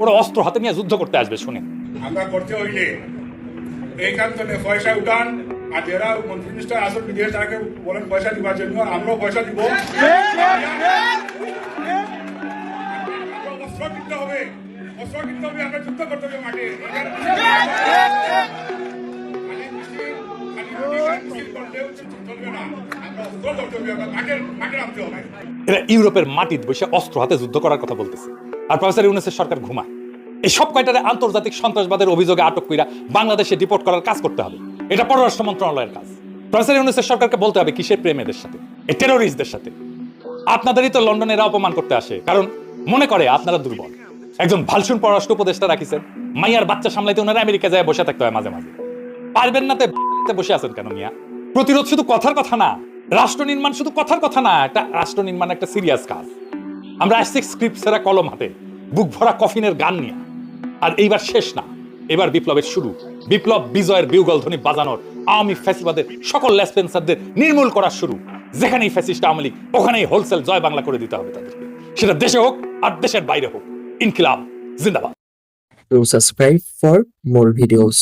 ওরা অস্ত্র হাতে নিয়ে যুদ্ধ করতে আসবে শুনে। আমরা করতে হইলে এইখান থেকে পয়সা উঠান, আর যারা মন্ত্রী মিনিস্টার আসল বিদেশ তাকে বলেন পয়সা দিবার জন্য, আমরাও পয়সা দিব। অস্ত্র কিনতে হবে, অস্ত্র কিনতে হবে, আমরা যুদ্ধ করতে হবে মাঠে। এরা ইউরোপের মাটিতে বসে অস্ত্র হাতে যুদ্ধ করার কথা বলতেছে, আর প্রফেসর ইউনূসের সরকার ঘুমায়। এই সব কয়টারে আন্তর্জাতিক সন্ত্রাসবাদের অভিযোগে আটক কইরা বাংলাদেশে ডিপোর্ট করার কাজ করতে হবে। এটা পররাষ্ট্র মন্ত্রণালয়ের কাজ। প্রফেসর ইউনূসের সরকারকে বলতে হবে কিসের প্রেম এদের সাথে, এই টেরোরিস্টদের সাথে। আপনাদেরই তো লন্ডনে এরা অপমান করতে আসে, কারণ মনে করে আপনারা দুর্বল। একজন ভালসুন পররাষ্ট্র উপদেষ্টা রাখিছেন, মাইয়ার বাচ্চা সামলাইতে ওনারা আমেরিকা যায় বসে থাকতে হয় মাঝে মাঝে। পারবেন না তে বসে আছেন কেন মিয়া? প্রতিরোধ শুধু কথার কথা না, রাষ্ট্র নির্মাণ শুধু কথার কথা না, একটা রাষ্ট্র নির্মাণ একটা সিরিয়াস কাজ। আমরা আসছি স্ক্রিপ্ট সেরা কলম হাতে, বুক ভরা কফিনের গান নিয়ে। আর এইবার শেষ না, এবার বিপ্লবের শুরু। বিপ্লব বিজয়ের বিউগল ধ্বনি বাজানোর, আওয়ামী ফ্যাসিবাদের সকল লেসপেন্সারদের নির্মূল করার শুরু। যেখানেই ফ্যাসিস্ট আওয়ামী লীগ, ওখানেই হোলসেল জয় বাংলা করে দিতে হবে তাদেরকে, সেটা দেশে হোক আর দেশের বাইরে হোক। ইনকিলাব জিন্দাবাদ। To subscribe for more videos.